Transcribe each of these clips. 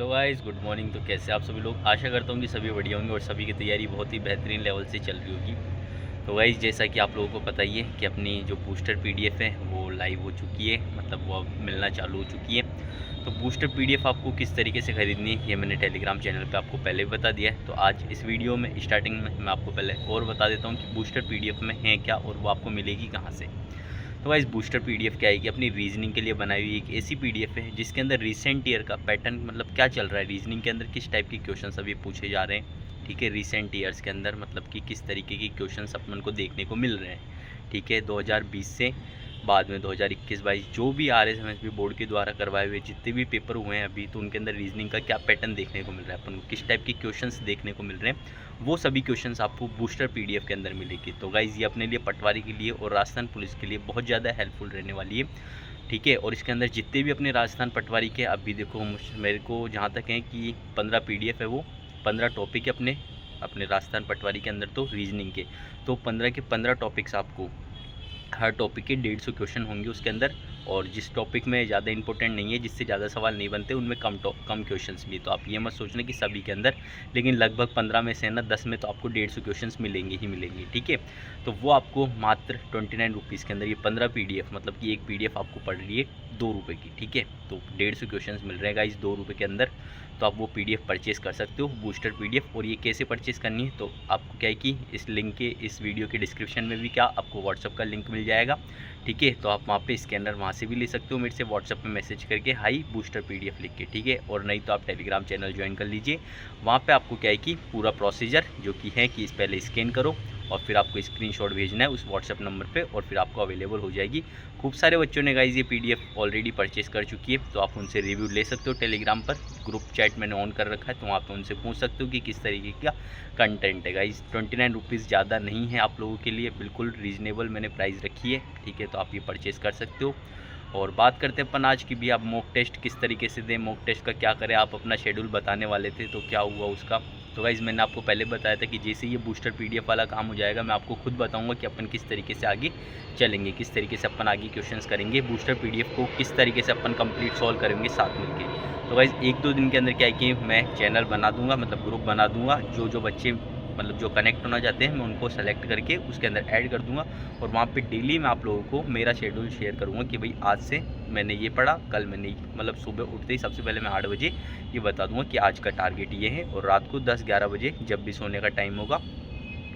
Hello guys, good morning. तो कैसे आप सभी लोग? आशा करता हूँ कि सभी बढ़िया होंगे और सभी की तैयारी बहुत ही बेहतरीन लेवल से चल रही होगी। तो गाइस, जैसा कि आप लोगों को पता ही है कि अपनी जो बूस्टर पीडीएफ है वो लाइव हो चुकी है, मतलब वो अब मिलना चालू हो चुकी है। तो बूस्टर पीडीएफ आपको किस तरीके से ख़रीदनी है ये मैंने टेलीग्राम चैनल पे आपको पहले भी बता दिया है। तो आज इस वीडियो में स्टार्टिंग में मैं आपको पहले और बता देता हूँ कि बूस्टर पीडीएफ में है क्या और वो आपको मिलेगी कहाँ से। तो गाइस, बूस्टर पीडीएफ क्या है कि अपनी रीजनिंग के लिए बनाई हुई एक ऐसी पीडीएफ है जिसके अंदर रिसेंट ईयर का पैटर्न, मतलब क्या चल रहा है रीजनिंग के अंदर, किस टाइप के क्वेश्चंस अभी पूछे जा रहे हैं। ठीक है, रिसेंट ईयर्स के अंदर मतलब कि किस तरीके के क्वेश्चंस अपन को देखने को मिल रहे हैं। ठीक है, 2020 से बाद में 2021-22 जो भी RSMSB बोर्ड के द्वारा करवाए हुए जितने भी पेपर हुए हैं अभी, तो उनके अंदर रीजनिंग का क्या पैटर्न देखने को मिल रहा है, अपन को किस टाइप के क्वेश्चंस देखने को मिल रहे हैं, वो सभी क्वेश्चंस आपको बूस्टर पीडीएफ के अंदर मिलेगी। तो गाइज़, ये अपने लिए पटवारी के लिए और राजस्थान पुलिस के लिए बहुत ज़्यादा हेल्पफुल रहने वाली है। ठीक है, और इसके अंदर जितने भी अपने राजस्थान पटवारी के अभी देखो मेरे को जहाँ तक है कि 15 पीडीएफ है, वो 15 टॉपिक है अपने अपने राजस्थान पटवारी के अंदर तो रीजनिंग के। तो 15 के 15 टॉपिक्स आपको, हर टॉपिक के 150 क्वेश्चन होंगे उसके अंदर। और जिस टॉपिक में ज़्यादा इंपॉर्टेंट नहीं है, जिससे ज़्यादा सवाल नहीं बनते, उनमें कम क्वेश्चंस भी। तो आप ये मत सोचना कि सभी के अंदर, लेकिन लगभग 15 में से ना 10 में तो आपको 150 क्वेश्चंस मिलेंगे ही मिलेंगे। ठीक है, तो वो आपको मात्र 29 रुपीज़ के अंदर ये 15 पीडीएफ, मतलब कि एक पीडीएफ आपको पड़ रही है 2 रुपये की। ठीक है, तो 150 क्वेश्चन मिल रहे हैं गाइस 2 रुपये के अंदर। तो आप वो पीडीएफ परचेज़ कर सकते हो, बूस्टर पीडीएफ। और ये कैसे परचेज़ करनी है, तो आपको क्या है कि इस लिंक के, इस वीडियो के डिस्क्रिप्शन में भी क्या आपको व्हाट्सअप का लिंक मिल जाएगा। ठीक है, तो आप वहाँ पे स्कैनर वहाँ से भी ले सकते हो, मेरे से व्हाट्सअप पे मैसेज करके हाई बूस्टर पीडीएफ लिख के। ठीक है, और नहीं तो आप टेलीग्राम चैनल ज्वाइन कर लीजिए। वहाँ पे आपको क्या है कि पूरा प्रोसीजर जो कि है कि इस पहले स्कैन करो और फिर आपको स्क्रीनशॉट भेजना है उस व्हाट्सअप नंबर पे, और फिर आपको अवेलेबल हो जाएगी। खूब सारे बच्चों ने गाइज ये पीडीएफ ऑलरेडी परचेस कर चुकी है, तो आप उनसे रिव्यू ले सकते हो। टेलीग्राम पर ग्रुप चैट मैंने ऑन कर रखा है, तो वहाँ पे उनसे पूछ सकते हो कि किस तरीके का कंटेंट है। गाइज 29 रुपीज़ ज़्यादा नहीं है आप लोगों के लिए, बिल्कुल रीज़नेबल मैंने प्राइस रखी है। ठीक है, तो आप ये परचेज़ कर सकते हो। और बात करते हैं अपन आज की भी, आप मॉक टेस्ट किस तरीके से दें, मॉक टेस्ट का क्या करें। आप अपना शेड्यूल बताने वाले थे, तो क्या हुआ उसका। तो गाइज़, मैंने आपको पहले बताया था कि जैसे ये बूस्टर पीडीएफ वाला काम हो जाएगा, मैं आपको खुद बताऊंगा कि अपन किस तरीके से आगे चलेंगे, किस तरीके से अपन आगे क्वेश्चंस करेंगे, बूस्टर पीडीएफ को किस तरीके से अपन कंप्लीट सॉल्व करेंगे साथ मिलके। तो गाइज़, 1-2 दिन के अंदर क्या है कि मैं चैनल बना दूंगा, मतलब ग्रुप बना दूंगा। जो बच्चे मतलब जो कनेक्ट होना चाहते हैं, मैं उनको सेलेक्ट करके उसके अंदर ऐड कर दूंगा। और वहाँ पे डेली मैं आप लोगों को मेरा शेड्यूल शेयर करूँगा कि भाई आज से मैंने ये पढ़ा, कल मैंने, मतलब सुबह उठते ही सबसे पहले मैं 8 बजे ये बता दूंगा कि आज का टारगेट ये है। और रात को 10-11 बजे जब भी सोने का टाइम होगा,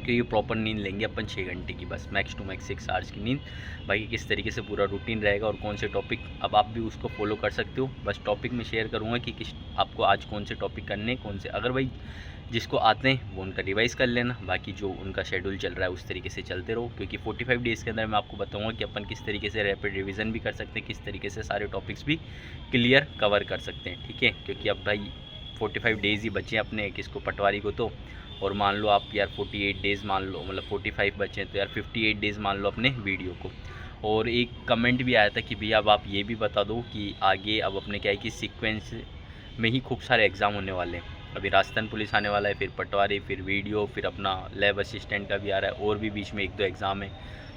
कि ये प्रॉपर नींद लेंगे अपन 6 घंटे की, बस मैक्स टू मैक्स 6 आवर्स की नींद। बाकी किस तरीके से पूरा रूटीन रहेगा और कौन से टॉपिक, अब आप भी उसको फॉलो कर सकते हो। बस टॉपिक में शेयर करूँगा कि किस आपको आज कौन से टॉपिक करने, कौन से, अगर भाई जिसको आते हैं वो उनका रिवाइज कर लेना, बाकी जो उनका शेड्यूल चल रहा है उस तरीके से चलते रहो। क्योंकि 45 डेज़ के अंदर मैं आपको बताऊंगा कि अपन किस तरीके से रैपिड रिवीजन भी कर सकते हैं, किस तरीके से सारे टॉपिक्स भी क्लियर कवर कर सकते हैं। ठीक है, क्योंकि अब भाई 45 डेज़ ही बचे अपने किसको, पटवारी को। तो और मान लो आप यार 48 डेज़ मान लो, मतलब 45 बचे हैं, तो यार 58 डेज़ मान लो अपने वीडियो को। और एक कमेंट भी आया था कि भैया अब आप ये भी बता दो कि आगे अब अपने क्या है कि सीक्वेंस में ही खूब सारे एग्ज़ाम होने वाले हैं। अभी राजस्थान पुलिस आने वाला है, फिर पटवारी, फिर वीडियो, फिर अपना लैब असिस्टेंट का भी आ रहा है, और भी बीच में 1-2 एग्ज़ाम है।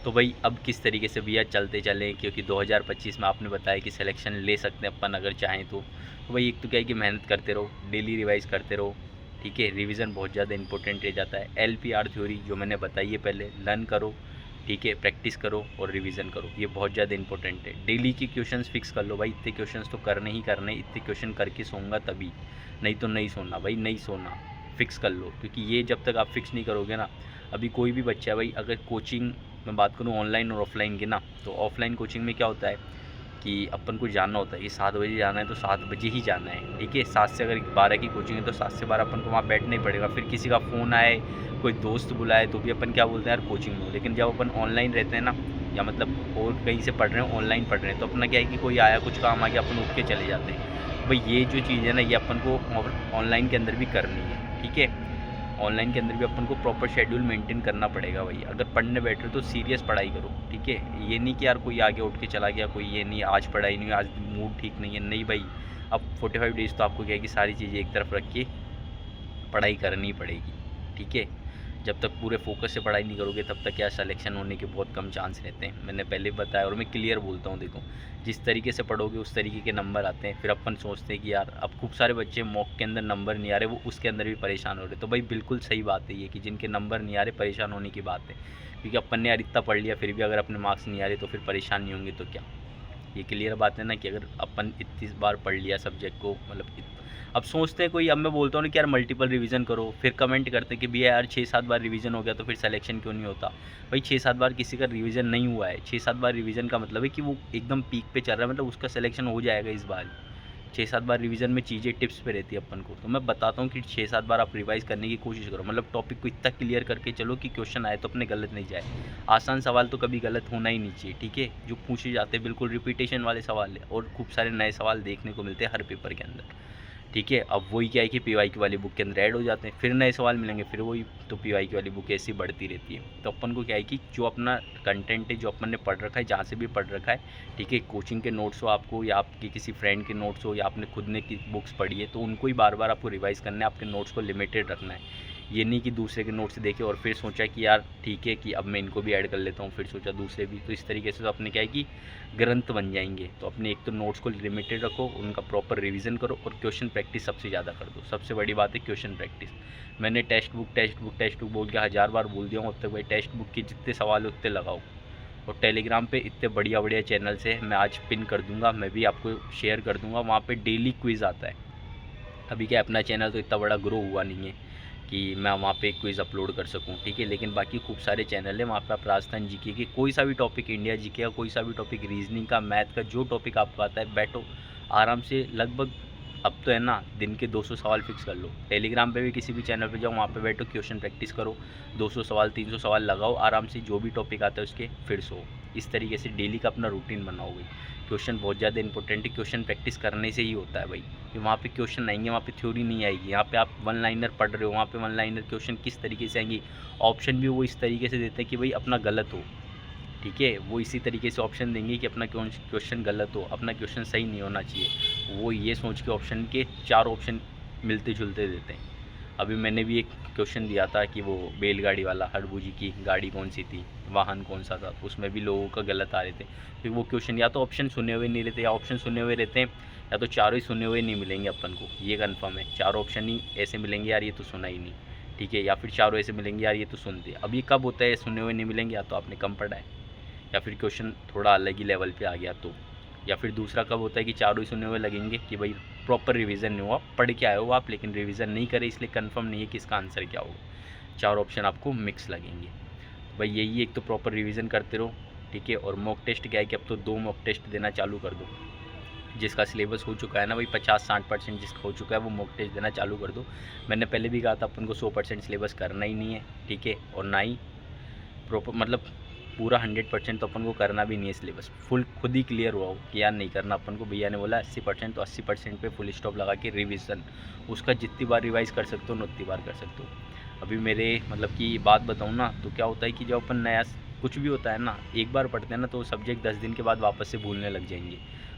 तो भाई अब किस तरीके से भैया चलते चलें, क्योंकि 2025 में आपने बताया कि सिलेक्शन ले सकते हैं अपन अगर चाहें तो। भाई एक तो क्या है कि मेहनत करते रहो, डेली रिवाइज करते रहो। ठीक है, रिवीजन बहुत ज़्यादा इंपॉर्टेंट रह जाता है। LPR थ्योरी जो मैंने बताई है पहले, लर्न करो। ठीक है, प्रैक्टिस करो और रिवीजन करो, ये बहुत ज़्यादा इंपॉर्टेंट है। डेली के क्वेश्चंस फिक्स कर लो भाई, इतने क्वेश्चंस तो करने ही करने, इतने क्वेश्चन करके सोऊंगा तभी, नहीं तो नहीं सोना भाई, नहीं सोना, फिक्स कर लो। क्योंकि ये जब तक आप फिक्स नहीं करोगे ना, अभी कोई भी बच्चा भाई, अगर कोचिंग में बात करूँ ऑनलाइन और ऑफलाइन की ना, तो ऑफलाइन कोचिंग में क्या होता है कि अपन को जानना होता है कि 7 बजे जाना है तो 7 बजे ही जाना है। ठीक है, 7 से अगर 12 की कोचिंग है तो 7 से 12 अपन को वहाँ बैठना ही पड़ेगा। फिर किसी का फ़ोन आए, कोई दोस्त बुलाए, तो भी अपन क्या बोलते हैं यार कोचिंग में। लेकिन जब अपन ऑनलाइन रहते हैं ना, या मतलब और कहीं से पढ़ रहे हैं, ऑनलाइन पढ़ रहे हैं, तो अपना क्या है कि कोई आया, कुछ काम आ गया, अपन उठ के चले जाते हैं। भाई ये जो चीज़ है ना, ये अपन को ऑनलाइन के अंदर भी करनी है। ठीक है, ऑनलाइन के अंदर भी अपन को प्रॉपर शेड्यूल मेंटेन करना पड़ेगा भाई। अगर पढ़ने बैठ रहे हो तो सीरियस पढ़ाई करो। ठीक है, ये नहीं कि यार कोई आगे उठ के चला गया, कोई ये नहीं आज पढ़ाई नहीं, आज मूड ठीक नहीं है, नहीं भाई। अब 45 डेज़ तो आपको क्या है कि सारी चीज़ें एक तरफ रख के पढ़ाई करनी पड़ेगी। ठीक है, जब तक पूरे फोकस से पढ़ाई नहीं करोगे तब तक क्या सिलेक्शन होने के बहुत कम चांस रहते हैं। मैंने पहले बताया और मैं क्लियर बोलता हूँ, देखो जिस तरीके से पढ़ोगे उस तरीके के नंबर आते हैं। फिर अपन सोचते हैं कि यार अब खूब सारे बच्चे मॉक के अंदर नंबर नहीं आ रहे, वो उसके अंदर भी परेशान हो रहे। तो भाई बिल्कुल सही बात है ये कि जिनके नंबर नहीं आ रहे परेशान होने की बात है, क्योंकि अपन ने यार इतना पढ़ लिया फिर भी अगर अपने मार्क्स नहीं आ रहे तो फिर परेशान नहीं होंगे तो क्या। ये क्लियर बात है ना कि अगर अपन इतनी बार पढ़ लिया सब्जेक्ट को, मतलब अब सोचते हैं कोई, अब मैं बोलता हूँ ना कि यार मल्टीपल रिवीजन करो, फिर कमेंट करते हैं कि भैया यार 6-7 बार रिवीजन हो गया तो फिर सिलेक्शन क्यों नहीं होता। भाई 6-7 बार किसी का रिवीजन नहीं हुआ है, 6-7 बार रिवीजन का मतलब है कि वो एकदम पीक पे चल रहा है, मतलब उसका सिलेक्शन हो जाएगा इस बार। 6-7 बार रिवीजन में चीज़ें टिप्स पे रहती है अपन को। तो मैं बताता हूँ कि 6-7 बार आप रिवाइज़ करने की कोशिश करो, मतलब टॉपिक को इतना क्लियर करके चलो कि क्वेश्चन आए तो अपने गलत नहीं जाए। आसान सवाल तो कभी गलत होना ही नहीं चाहिए, ठीक है। जो पूछे जाते हैं बिल्कुल रिपीटेशन वाले सवाल है, और खूब सारे नए सवाल देखने को मिलते हैं हर पेपर के अंदर, ठीक है। अब वही क्या है कि पीवाईक्यू वाली बुक के अंदर ऐड हो जाते हैं, फिर नए सवाल मिलेंगे, फिर वही तो पीवाईक्यू वाली बुक ऐसी बढ़ती रहती है। तो अपन को क्या है कि जो अपना कंटेंट है, जो अपन ने पढ़ रखा है, जहाँ से भी पढ़ रखा है, ठीक है, कोचिंग के नोट्स हो आपको या आपके किसी फ्रेंड के नोट्स हो या आपने खुद ने की बुक्स पढ़ी है, तो उनको ही बार बार आपको रिवाइज़ करना है, आपके नोट्स को लिमिटेड रखना है। ये नहीं कि दूसरे के नोट्स देखे और फिर सोचा कि यार ठीक है कि अब मैं इनको भी ऐड कर लेता हूँ, फिर सोचा दूसरे भी। तो इस तरीके से तो अपने क्या है कि ग्रंथ बन जाएंगे। तो अपने एक तो नोट्स को लिमिटेड रखो, उनका प्रॉपर रिवीजन करो और क्वेश्चन प्रैक्टिस सबसे ज़्यादा कर दो। सबसे बड़ी बात है क्वेश्चन प्रैक्टिस। मैंने टेक्स्ट बुक बोल के 1000 बार बोल दिया हूँ अब तक। भाई टेक्स्ट बुक के जितने सवाल है उतने लगाओ, और टेलीग्राम पे इतने बढ़िया बढ़िया चैनल्स है, मैं आज पिन कर दूंगा, मैं भी आपको शेयर कर दूंगा। वहाँ पे डेली क्विज़ आता है। अभी क्या अपना चैनल तो इतना बड़ा ग्रो हुआ नहीं है कि मैं वहाँ पे क्विज़ अपलोड कर सकूँ, ठीक है, लेकिन बाकी खूब सारे चैनल है वहाँ पे। आप राजस्थान जीके के कोई सा भी टॉपिक, इंडिया जीके का कोई सा भी टॉपिक, रीजनिंग का, मैथ का, जो टॉपिक आपको आता है बैठो आराम से। लगभग अब तो है ना, दिन के 200 सवाल फिक्स कर लो। टेलीग्राम पे भी किसी भी चैनल पे जाओ, वहाँ पे बैठो, क्वेश्चन प्रैक्टिस करो, 200 सवाल 300 सवाल लगाओ आराम से, जो भी टॉपिक आता है उसके फिर सो। इस तरीके से डेली का अपना रूटीन बनाओ भाई। क्वेश्चन बहुत ज़्यादा इंपॉर्टेंट है, क्वेश्चन प्रैक्टिस करने से ही होता है भाई। कि वहाँ पे क्वेश्चन आएंगे, वहाँ पे थ्योरी नहीं आएगी। यहाँ पे आप वन लाइनर पढ़ रहे हो, वहाँ पे वन लाइनर क्वेश्चन किस तरीके से आएंगी, ऑप्शन भी वो इस तरीके से देते हैं कि भाई अपना गलत हो, ठीक है। वो इसी तरीके से ऑप्शन देंगे कि अपना क्वेश्चन गलत हो, अपना क्वेश्चन सही नहीं होना चाहिए। वो ये सोच के ऑप्शन के 4 ऑप्शन मिलते जुलते देते हैं। अभी मैंने भी एक क्वेश्चन दिया था कि वो बैलगाड़ी वाला, हड़बू जी की गाड़ी कौन सी थी, वाहन कौन सा था, उसमें भी लोगों का गलत आ रहे थे। फिर वो क्वेश्चन या तो ऑप्शन सुने हुए नहीं रहते, या ऑप्शन सुने हुए रहते हैं, या तो चारों ही सुने हुए नहीं मिलेंगे अपन को, ये कन्फर्म है। चारों ऑप्शन ही ऐसे मिलेंगे यार ये तो सुना ही नहीं, ठीक है, या फिर चारों ऐसे मिलेंगे यार ये तो सुनते। अब ये कब होता है सुने हुए नहीं मिलेंगे, या तो आपने कम पढ़ा है, या फिर क्वेश्चन थोड़ा अलग ही लेवल पे आ गया तो। या फिर दूसरा कब होता है कि चारों ही सुने हुए लगेंगे कि भाई प्रॉपर रिवीजन नहीं हुआ, पढ़ के आए हो आप लेकिन रिवीजन नहीं करे, इसलिए कंफर्म नहीं है कि इसका आंसर क्या होगा। 4 ऑप्शन आपको मिक्स लगेंगे। भाई यही एक तो प्रॉपर रिवीजन करते रहो, ठीक है। और मॉक टेस्ट क्या है कि अब तो 2 मॉक टेस्ट देना चालू कर दो। जिसका सिलेबस हो चुका है ना भाई 50-60% जिसका हो चुका है वो मॉक टेस्ट देना चालू कर दो। मैंने पहले भी कहा था अपन को 100% सिलेबस करना ही नहीं है, ठीक है, और ना ही प्रॉपर मतलब पूरा 100% तो अपन को करना भी नहीं है सिलेबस। फुल खुद ही क्लियर हुआ हो कि यार नहीं करना अपन को। भैया ने बोला 80% तो 80% पे फुल स्टॉप लगा के रिवीजन, उसका जितनी बार रिवाइज़ कर सकते हो उतनी बार कर सकते हो। अभी मेरे मतलब की बात बताऊँ ना तो क्या होता है कि जब अपन नया कुछ भी होता है ना, एक बार पढ़ते हैं ना तो सब्जेक्ट 10 दिन के बाद वापस से भूलने लग जाएंगे।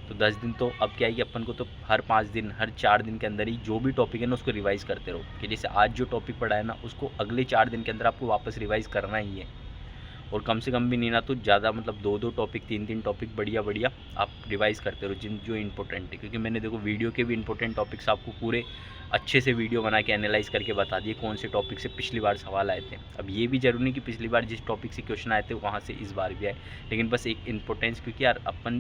तो 10 दिन तो अब क्या है कि अपन को तो हर 5 दिन, हर 4 दिन के अंदर ही जो भी टॉपिक है ना उसको रिवाइज़ करते रहो। कि जैसे आज जो टॉपिक पढ़ा है ना उसको अगले 4 दिन के अंदर आपको वापस रिवाइज़ करना ही है। और कम से कम भी नहीं ना तो ज़्यादा, मतलब 2-2 टॉपिक, 3-3 टॉपिक बढ़िया बढ़िया आप रिवाइज़ करते रहो जिन जो इंपॉर्टेंट है। क्योंकि मैंने देखो वीडियो के भी इंपॉर्टेंट टॉपिक्स आपको पूरे अच्छे से वीडियो बना के एनालाइज करके बता दिए कौन से टॉपिक से पिछली बार सवाल आए थे। अब ये भी जरूरी नहीं कि पिछली बार जिस टॉपिक से क्वेश्चन आए थे वहाँ से इस बार भी आए, लेकिन बस एक इंपॉर्टेंस, क्योंकि यार अपन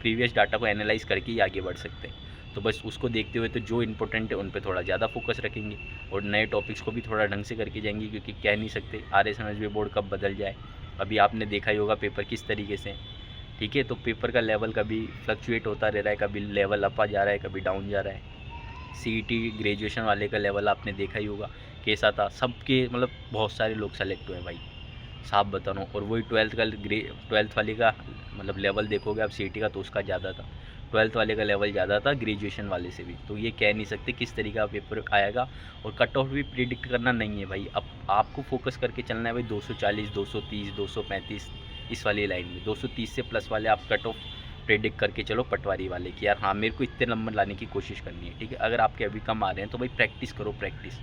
प्रीवियस डाटा को एनालाइज करके ही आगे बढ़ सकते हैं। तो बस उसको देखते हुए तो जो इंपॉर्टेंट है उन पे थोड़ा ज़्यादा फोकस रखेंगे और नए टॉपिक्स को भी थोड़ा ढंग से करके जाएंगे। क्योंकि कह नहीं सकते RSMSB बोर्ड कब बदल जाए। अभी आपने देखा ही होगा पेपर किस तरीके से, ठीक है। तो पेपर का लेवल कभी फ्लक्चुएट होता रह रहा है, कभी लेवल अप आ जा रहा है, कभी डाउन जा रहा है। CET ग्रेजुएशन वाले का लेवल आपने देखा ही होगा कैसा था, सबके मतलब बहुत सारे लोग सेलेक्ट हुए भाई, साफ बता रहा हूँ। और वही 12th वाले का मतलब लेवल देखोगे आप CET का तो उसका ज़्यादा था, 12th वाले का लेवल ज़्यादा था ग्रेजुएशन वाले से भी। तो ये कह नहीं सकते किस तरीके का पेपर आएगा। और कट ऑफ भी प्रिडिक्ट करना नहीं है भाई, अब आपको फोकस करके चलना है भाई 240, 230, 235 इस वाली लाइन में। 230 से प्लस वाले आप कट ऑफ प्रेडिक्ट करके चलो पटवारी वाले कि यार हाँ मेरे को इतने नंबर लाने की कोशिश करनी है, ठीक है। अगर आपके अभी कम आ रहे हैं तो भाई प्रैक्टिस करो, प्रैक्टिस।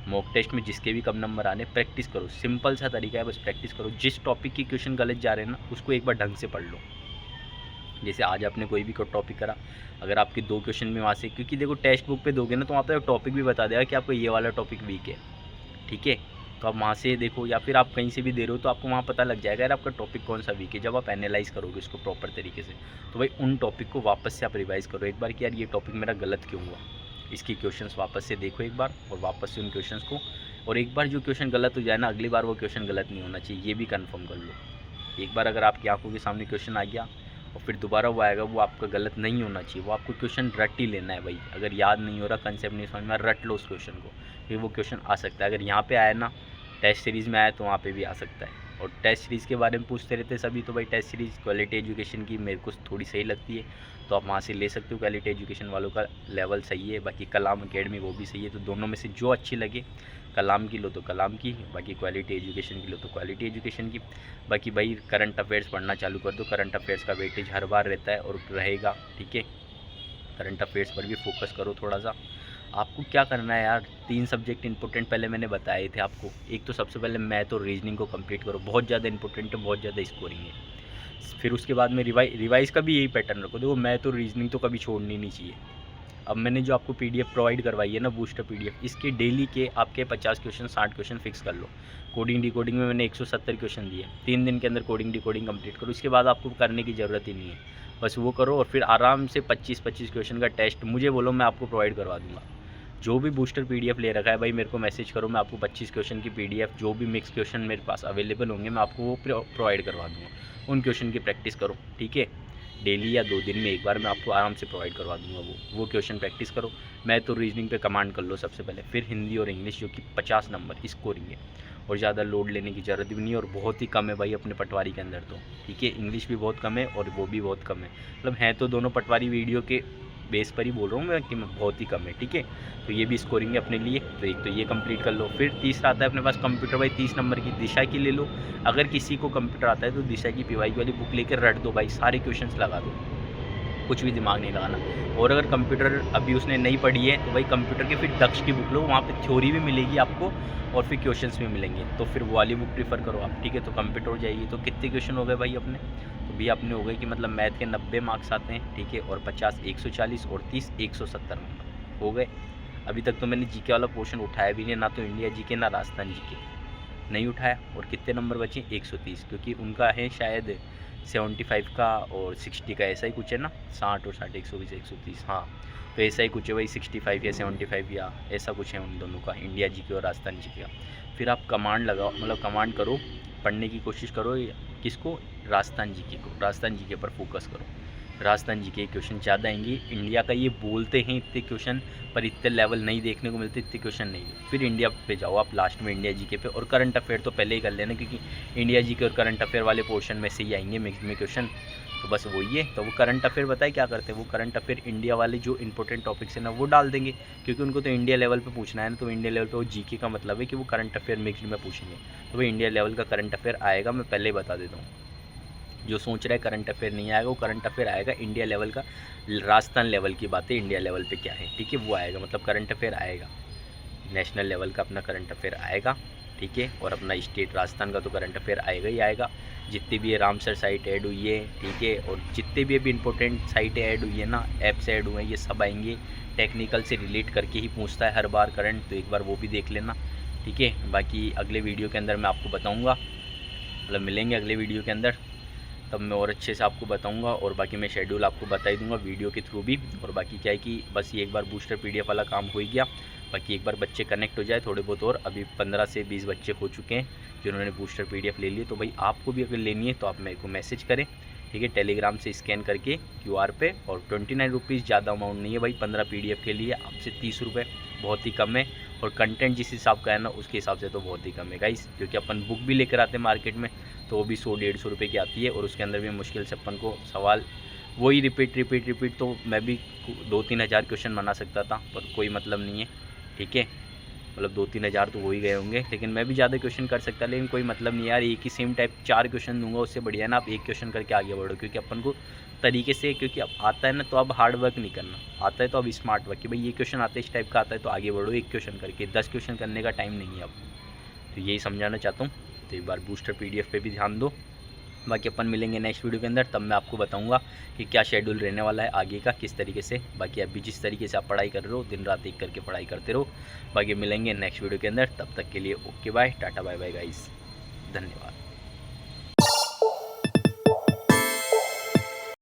मॉक टेस्ट में जिसके भी कम नंबर आने, प्रैक्टिस करो। सिंपल सा तरीका है, बस प्रैक्टिस करो। जिस टॉपिक की क्वेश्चन गलत जा रहे हैं ना, उसको एक बार ढंग से पढ़ लो। जैसे आज आपने कोई भी टॉपिक करा, अगर आपके 2 क्वेश्चन में वहाँ से, क्योंकि देखो टेक्स्ट बुक पे दोगे ना तो वहाँ पे टॉपिक भी बता देगा कि आपको ये वाला टॉपिक वीक है, ठीक है। तो आप वहाँ से देखो, या फिर आप कहीं से भी दे रहे हो तो आपको वहाँ पता लग जाएगा यार आपका टॉपिक कौन सा वीक है। जब आप एनालाइज़ करोगे इसको प्रॉपर तरीके से, तो भाई उन टॉपिक को वापस से आप रिवाइज़ करो एक बार कि यार ये टॉपिक मेरा गलत क्यों हुआ। इसकी क्वेश्चंस वापस से देखो एक बार, और वापस से उन क्वेश्चंस को, और एक बार जो क्वेश्चन गलत हो जाए ना, अगली बार वो क्वेश्चन गलत नहीं होना चाहिए, ये भी कन्फर्म कर लो। एक बार अगर आपकी आंखों के सामने क्वेश्चन आ गया और फिर दोबारा वो आएगा, वो आपका गलत नहीं होना चाहिए। वो आपको क्वेश्चन रट ही लेना है भाई। अगर याद नहीं हो रहा, कंसेप्ट नहीं समझ में, रट लो उस क्वेश्चन को, फिर वो क्वेश्चन आ सकता है। अगर यहाँ पे आया ना, टेस्ट सीरीज़ में आया, तो वहाँ पे भी आ सकता है। और टेस्ट सीरीज़ के बारे में पूछते रहते सभी, तो भाई टेस्ट सीरीज़ क्वालिटी एजुकेशन की मेरे को थोड़ी सही लगती है, तो आप वहाँ से ले सकते हो। क्वालिटी एजुकेशन वालों का लेवल सही है, बाकी कलाम अकेडमी वो भी सही है। तो दोनों में से जो अच्छी लगे, कलाम की लो तो कलाम की, बाकी क्वालिटी एजुकेशन की लो तो क्वालिटी एजुकेशन की। बाकी भाई करंट अफेयर्स पढ़ना चालू कर दो। करंट अफेयर्स का वेटेज हर बार रहता है और रहेगा, ठीक है। करंट अफेयर्स पर भी फोकस करो थोड़ा सा। आपको क्या करना है यार, 3 सब्जेक्ट इंपॉर्टेंट पहले मैंने बताए थे आपको। एक तो सबसे पहले मैथ और रीजनिंग को कंप्लीट करो, बहुत ज़्यादा इंपॉर्टेंट है, बहुत ज़्यादा स्कोरिंग है। फिर उसके बाद में रिवाइज़ का भी यही पैटर्न रखो। देखो मैथ और रीजनिंग तो कभी छोड़नी नहीं चाहिए। अब मैंने जो आपको पीडीएफ प्रोवाइड करवाई है ना, बूस्टर पीडीएफ, इसके डेली के आपके 50 क्वेश्चन 60 क्वेश्चन फिक्स कर लो। कोडिंग डिकोडिंग में मैंने 170 क्वेश्चन दिए, 3 दिन के अंदर कोडिंग डिकोडिंग कंप्लीट करो। उसके बाद आपको करने की ज़रूरत ही नहीं है, बस वो करो। और फिर आराम से 25-25 क्वेश्चन का टेस्ट मुझे बोलो, मैं आपको प्रोवाइड करवा दूँगा। जो भी बूस्टर पीडीएफ ले रखा है भाई, मेरे को मैसेज करो, मैं आपको 25 क्वेश्चन की पीडीएफ, जो भी मिक्स क्वेश्चन मेरे पास अवेलेबल होंगे, मैं आपको वो प्रोवाइड करवा दूँगा। उन क्वेश्चन की प्रैक्टिस करो, ठीक है। डेली या 2 दिन में एक बार मैं आपको आराम से प्रोवाइड करवा दूँगा। वो क्वेश्चन प्रैक्टिस करो। मैथ और रीजनिंग पे कमांड कर लो सबसे पहले, फिर हिंदी और इंग्लिश, जो कि 50 नंबर स्कोरिंग है, और ज़्यादा लोड लेने की ज़रूरत भी नहीं है, और बहुत ही कम है भाई अपने पटवारी के अंदर तो, ठीक है। इंग्लिश भी बहुत कम है और वो भी बहुत कम है, मतलब हैं तो दोनों पटवारी वीडियो के बेस पर ही बोल रहा हूँ मैं कि बहुत ही कम है, ठीक है। तो ये भी स्कोरिंग है अपने लिए, तो एक तो ये कंप्लीट कर लो। फिर तीसरा आता है अपने पास कंप्यूटर। भाई 30 नंबर की दिशा की ले लो। अगर किसी को कंप्यूटर आता है तो दिशा की पीवाई वाली बुक लेकर रट दो भाई, सारे क्वेश्चंस लगा दो, कुछ भी दिमाग नहीं लगाना। और अगर कंप्यूटर अभी उसने नहीं पढ़ी है तो भाई कंप्यूटर के फिर दक्ष की बुक लो, वहाँ पे थ्योरी भी मिलेगी आपको और फिर क्वेश्चंस भी मिलेंगे, तो फिर वो वाली बुक प्रीफर करो आप, ठीक है। तो कंप्यूटर हो जाएगी। तो कितने क्वेश्चन हो गए भाई अपने? तो भी अपने हो गए कि मतलब मैथ के 90 मार्क्स आते हैं, ठीक है, और 50 140 और 30 170 नंबर हो गए। अभी तक तो मैंने जीके वाला पोर्शन उठाया भी नहीं, ना तो इंडिया जीके ना राजस्थान जीके नहीं उठाया। और कितने नंबर बचे? 130, क्योंकि उनका है शायद 75 का और 60 का, ऐसा ही कुछ है ना, 60 और 60 120 130, हाँ। तो ऐसा ही कुछ है भाई, 65 या 75 या ऐसा कुछ है उन दोनों का, इंडिया जीके और राजस्थान जीके का। फिर आप कमांड लगाओ, मतलब कमांड करो, पढ़ने की कोशिश करो। किसको? राजस्थान जीके को। राजस्थान जीके पर फोकस करो। राजस्थान जीके क्वेश्चन ज़्यादा आएंगे। इंडिया का ये बोलते हैं इतने क्वेश्चन, पर इतने लेवल नहीं देखने को मिलते, इतने क्वेश्चन नहीं है। फिर इंडिया पे जाओ आप लास्ट में, इंडिया जीके पे। और करंट अफेयर तो पहले ही कर लेना, क्योंकि इंडिया जीके और करंट अफेयर वाले पोर्शन में से ही आएंगे मिक्स में क्वेश्चन, तो बस वही है। तो वो करंट अफेयर बताए क्या करते हैं, वो करंट अफेयर इंडिया वाले जो इंपॉर्टेंट टॉपिक्स है ना वो डाल देंगे, क्योंकि उनको तो इंडिया लेवल पे पूछना है ना। तो इंडिया लेवल पे वो जीके का मतलब है कि वो करंट अफेयर मिक्सड में पूछेंगे, तो वो इंडिया लेवल का करंट अफेयर आएगा। मैं पहले ही बता देता हूँ, जो सोच रहा है करंट अफेयर नहीं आएगा, वो करंट अफेयर आएगा इंडिया लेवल का। राजस्थान लेवल की बात है, इंडिया लेवल पे क्या है, ठीक है, वो आएगा। मतलब करंट अफेयर आएगा, नेशनल लेवल का अपना करंट अफेयर आएगा, ठीक है। और अपना स्टेट राजस्थान का तो करंट अफेयर आएगा ही आएगा। जितनी भी रामसर साइट ऐड हुई है, ठीक है, और जितने भी अभी इंपॉर्टेंट साइटें ऐड हुई है ना, ऐप्स ऐड हुए हैं, ये सब आएंगे। टेक्निकल से रिलेट करके ही पूछता है हर बार करंट, तो एक बार वो भी देख लेना, ठीक है। बाकी अगले वीडियो के अंदर मैं आपको बताऊँगा, मतलब मिलेंगे अगले वीडियो के अंदर, तब मैं और अच्छे से आपको बताऊंगा। और बाकी मैं शेड्यूल आपको बता ही दूंगा वीडियो के थ्रू भी। और बाकी क्या है कि बस ये एक बार बूस्टर पीडीएफ वाला काम हो ही गया, बाकी एक बार बच्चे कनेक्ट हो जाए थोड़े बहुत। और अभी 15 से 20 बच्चे हो चुके हैं जिन्होंने बूस्टर पीडीएफ ले लिए। तो भाई आपको भी अगर लेनी है तो आप मेरे को मैसेज करें, ठीक है, टेलीग्राम से स्कैन करके क्यूआर पे। और 29 रुपीज़ ज़्यादा अमाउंट नहीं है भाई 15 पीडीएफ के लिए, आपसे 30 रुपये बहुत ही कम है। और कंटेंट जिस हिसाब का है ना उसके हिसाब से तो बहुत ही कम है गाइस, क्योंकि अपन बुक भी लेकर आते हैं मार्केट में, तो वो भी 100-150 रुपये की आती है। और उसके अंदर भी मुश्किल से अपन को सवाल वही रिपीट, तो मैं भी 2-3 हज़ार क्वेश्चन बना सकता था, पर कोई मतलब नहीं है, ठीक है। मतलब 2-3 हज़ार तो हो ही गए होंगे। लेकिन मैं भी ज़्यादा क्वेश्चन कर सकता, लेकिन कोई मतलब नहीं यार, एक ही सेम टाइप 4 क्वेश्चन दूंगा, उससे बढ़िया ना आप एक क्वेश्चन करके आगे बढ़ो। क्योंकि अपन को तरीके से, क्योंकि अब आता है ना, तो अब हार्ड वर्क नहीं करना, आता है तो अब स्मार्ट वर्क, कि भाई ये क्वेश्चन आता है, इस टाइप का आता है, तो आगे बढ़ो एक क्वेश्चन करके। 10 क्वेश्चन करने का टाइम नहीं है अब। तो यही समझाना चाहता हूँ। तो एक बार बूस्टर PDF पे भी ध्यान दो। बाकी अपन मिलेंगे नेक्स्ट वीडियो के अंदर, तब मैं आपको बताऊंगा कि क्या शेड्यूल रहने वाला है आगे का, किस तरीके से। बाकी अभी जिस तरीके से आप पढ़ाई कर रहे हो, दिन रात एक करके पढ़ाई करते रहो। बाकी मिलेंगे नेक्स्ट वीडियो के अंदर, तब तक के लिए okay bye, tata bye bye guys, धन्यवाद।